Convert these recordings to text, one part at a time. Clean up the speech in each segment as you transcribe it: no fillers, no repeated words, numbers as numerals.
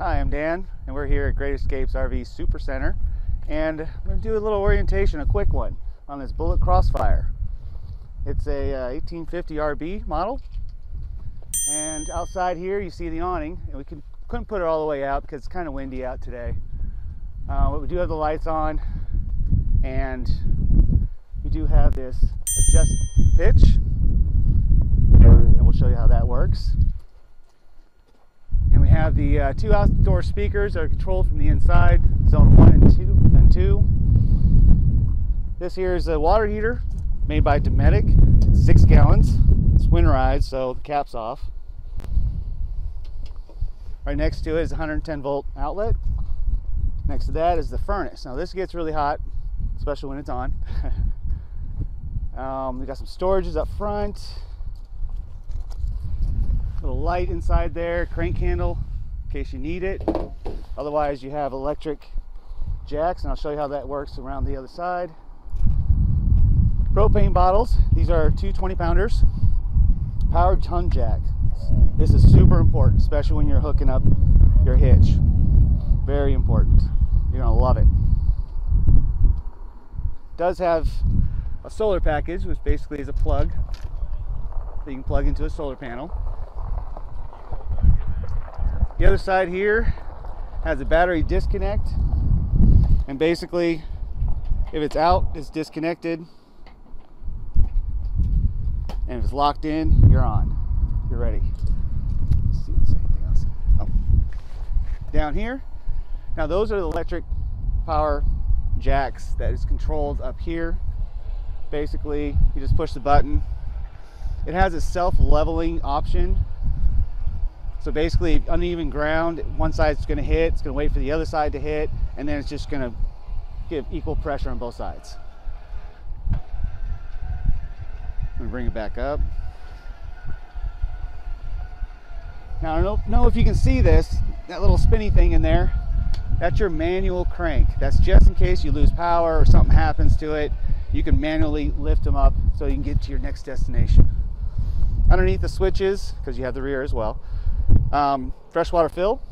Hi, I'm Dan, and we're here at Great Escapes RV Super Center, and we're going to do a little orientation, a quick one, on this Bullet Crossfire. It's a 1850 RB model, and outside here you see the awning, and we couldn't put it all the way out because it's kind of windy out today. But we do have the lights on, and we do have this adjust pitch, and we'll show you how that works. And we have the two outdoor speakers that are controlled from the inside, zone 1 and 2. This here is a water heater made by Dometic, 6 gallons. It's winterized, so the cap's off. Right next to it is a 110 volt outlet. Next to that is the furnace. Now this gets really hot, especially when it's on. We got some storages up front. Little light inside there, crank handle in case you need it. Otherwise you have electric jacks, and I'll show you how that works around the other side. Propane bottles. These are two 20-pounders. Powered ton jack. This is super important, especially when you're hooking up your hitch. Very important. You're gonna love it. It does have a solar package, which basically is a plug that you can plug into a solar panel. The other side here has a battery disconnect, and basically if it's out, it's disconnected, and if it's locked in, you're on. You're ready. Let's see if there's anything else. Oh. Down here, now those are the electric power jacks that is controlled up here. Basically, you just push the button. It has a self-leveling option. So basically, uneven ground, one side's going to hit, it's going to wait for the other side to hit, and then it's just going to give equal pressure on both sides. I'm going to bring it back up. Now I don't know if you can see this, that little spinny thing in there. That's your manual crank. That's just in case you lose power or something happens to it. You can manually lift them up so you can get to your next destination. Underneath the switches, because you have the rear as well, freshwater fill.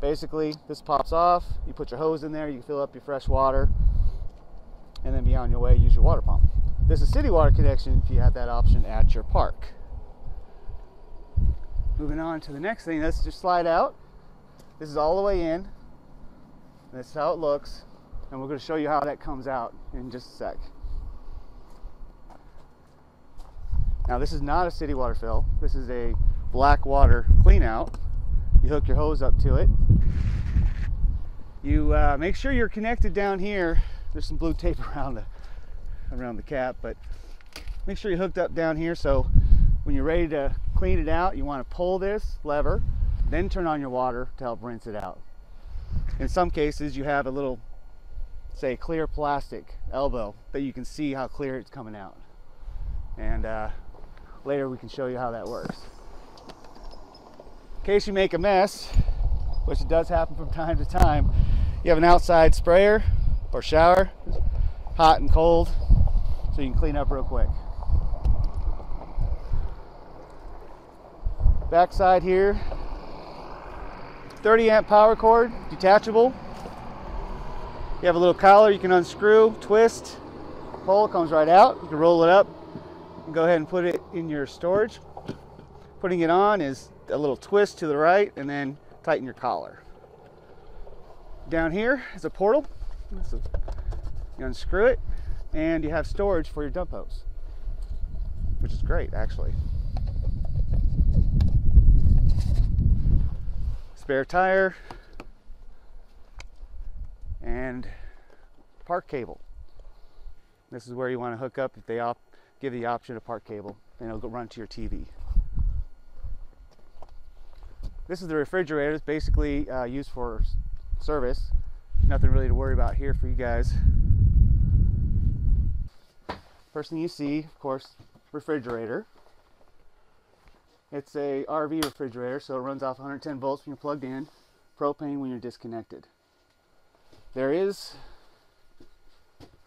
Basically, this pops off. You put your hose in there, you fill up your fresh water, and then be on your way, use your water pump. This is city water connection if you have that option at your park. Moving on to the next thing, let's just slide out. This is all the way in. This is how it looks, and we're going to show you how that comes out in just a sec. Now this is not a city water fill. This is a black water clean out. You hook your hose up to it. You make sure you're connected down here. There's some blue tape around the cap, but make sure you're hooked up down here, so when you're ready to clean it out, you want to pull this lever, then turn on your water to help rinse it out. In some cases you have a little, say, clear plastic elbow that you can see how clear it's coming out, and later we can show you how that works. In case you make a mess, which it does happen from time to time, you have an outside sprayer or shower, hot and cold, so you can clean up real quick. Back side here, 30 amp power cord, detachable. You have a little collar you can unscrew, twist, pull, it comes right out. You can roll it up and go ahead and put it in your storage. Putting it on is a little twist to the right, and then tighten your collar. Down here is a portal. So you unscrew it, and you have storage for your dump hose, which is great actually. Spare tire and park cable. This is where you want to hook up if they give the option of park cable, and it'll go run to your TV. This is the refrigerator. It's basically used for service. Nothing really to worry about here for you guys. First thing you see, of course, refrigerator. It's a RV refrigerator, so it runs off 110 volts when you're plugged in, propane when you're disconnected. There is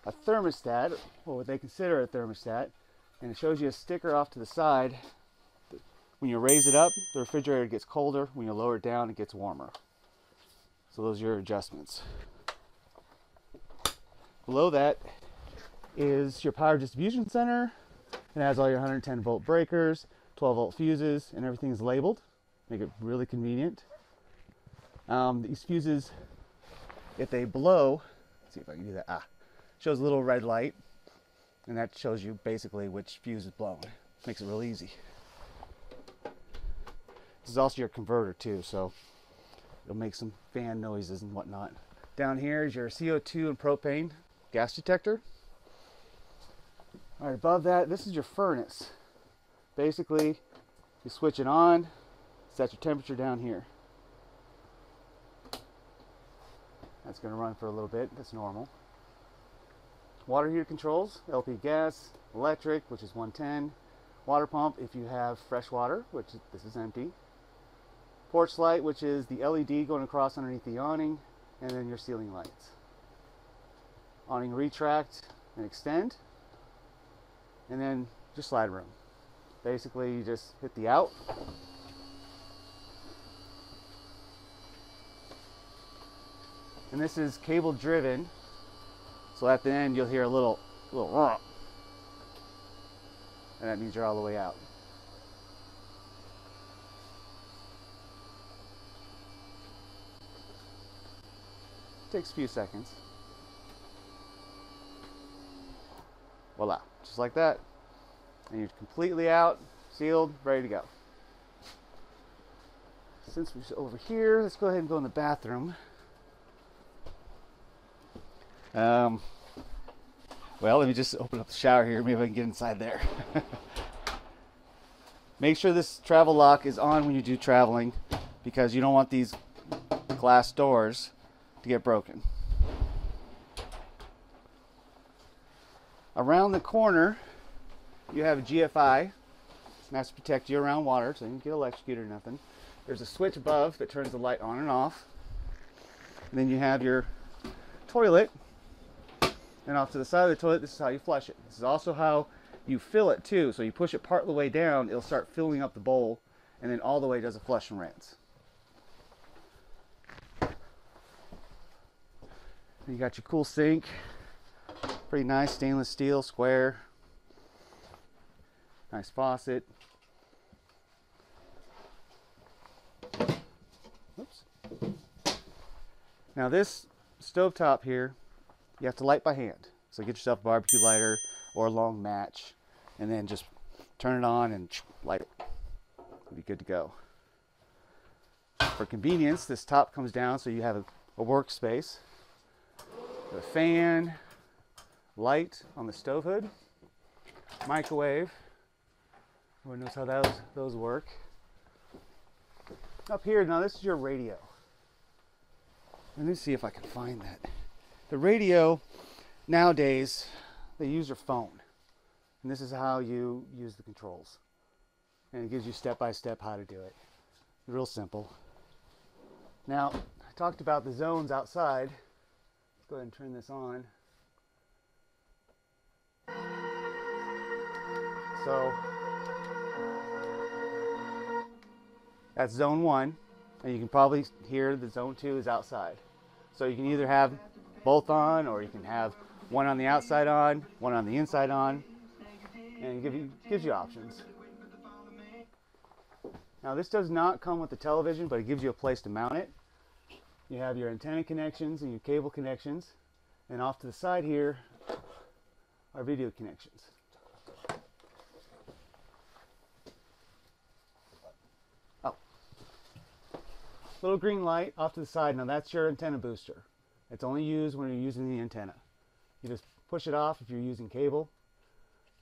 a thermostat, or what they consider a thermostat, and it shows you a sticker off to the side. When you raise it up, the refrigerator gets colder. When you lower it down, it gets warmer. So those are your adjustments. Below that is your power distribution center. It has all your 110 volt breakers, 12 volt fuses, and everything is labeled. Make it really convenient. These fuses, if they blow, let's see if I can do that. Shows a little red light, and that shows you basically which fuse is blown. Makes it real easy. This is also your converter too, so it'll make some fan noises and whatnot. Down here is your CO2 and propane gas detector. All right, above that, this is your furnace. Basically, you switch it on, set your temperature down here. That's going to run for a little bit. That's normal. Water heater controls, LP gas, electric, which is 110. Water pump if you have fresh water, which this is empty. Porch light, which is the LED going across underneath the awning, and then your ceiling lights. Awning retract and extend, and then your slide room. Basically, you just hit the out. And this is cable driven, so at the end you'll hear a little and that means you're all the way out. Takes a few seconds. Voila, just like that. And you're completely out, sealed, ready to go. Since we're over here, let's go ahead and go in the bathroom. Well, let me just open up the shower here. Maybe I can get inside there. Make sure this travel lock is on when you do traveling, because you don't want these glass doors to get broken. Around the corner, you have a GFI, and that's to protect you around water, so you don't get electrocuted or nothing. There's a switch above that turns the light on and off. And then you have your toilet, and off to the side of the toilet, this is how you flush it. This is also how you fill it too. So you push it part of the way down, it'll start filling up the bowl, and then all the way does a flush and rinse. You got your cool sink, pretty nice stainless steel, square, nice faucet. Oops. Now this stovetop here, you have to light by hand. So get yourself a barbecue lighter or a long match, and then just turn it on and light it. You'll be good to go. For convenience, this top comes down so you have a workspace. The fan, light on the stove hood, microwave. Everyone knows how those work. Up here, now this is your radio. Let me see if I can find that. The radio, nowadays, they use your phone. And this is how you use the controls. And it gives you step-by-step how to do it. Real simple. Now, I talked about the zones outside. Let's go ahead and turn this on. So, that's zone 1. And you can probably hear the zone 2 is outside. So you can either have both on, or you can have one on the outside on, one on the inside on, and it gives you options. Now this does not come with the television, but it gives you a place to mount it. You have your antenna connections and your cable connections, and off to the side here are video connections. Oh, little green light off to the side. Now that's your antenna booster. It's only used when you're using the antenna. You just push it off if you're using cable,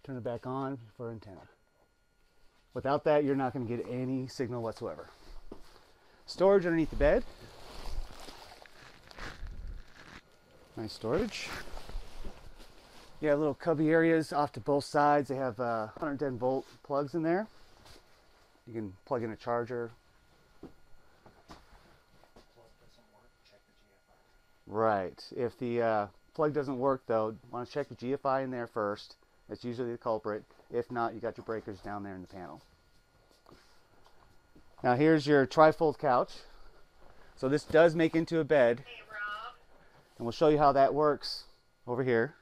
turn it back on for antenna. Without that, you're not going to get any signal whatsoever. Storage underneath the bed. Nice storage. You have little cubby areas off to both sides. They have 110 volt plugs in there. You can plug in a charger. Right. If the plug doesn't work though, want to check the GFI in there first. That's usually the culprit. If not, you got your breakers down there in the panel. Now here's your trifold couch. So this does make into a bed. And we'll show you how that works over here.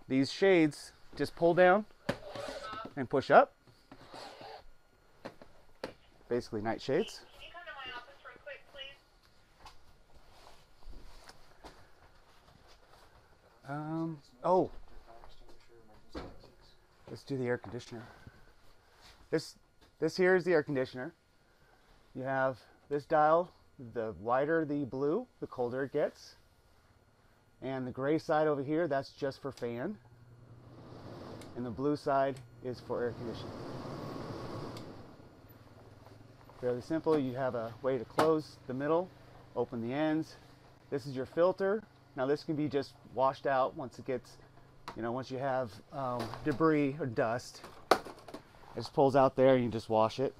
These shades just pull down and push up. Basically night shades. Can you come to my office real quick, please? Oh, let's do the air conditioner. This here is the air conditioner. You have this dial. The wider the blue, the colder it gets. And the gray side over here, that's just for fan. And the blue side is for air conditioning. Fairly simple. You have a way to close the middle, open the ends. This is your filter. Now this can be just washed out once it gets, once you have debris or dust. It just pulls out there and you just wash it.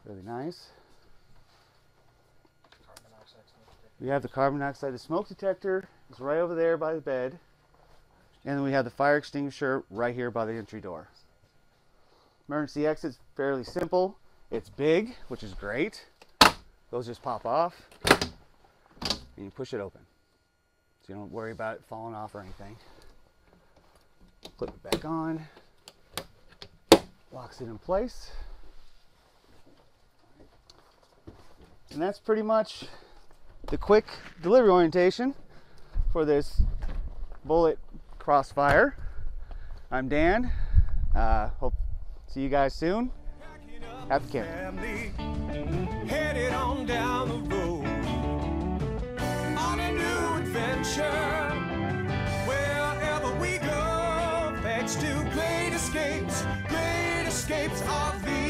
Really nice. We have the carbon dioxide. The smoke detector is right over there by the bed. And then we have the fire extinguisher right here by the entry door. Emergency exit's fairly simple. It's big, which is great. Those just pop off. And you push it open. So you don't worry about it falling off or anything. Flip it back on. Locks it in place. And that's pretty much the quick delivery orientation for this Bullet Crossfire. I'm Dan. Hope to see you guys soon. Happy camping. Headed on down the road on a new adventure. Wherever we go, thanks to great escapes of the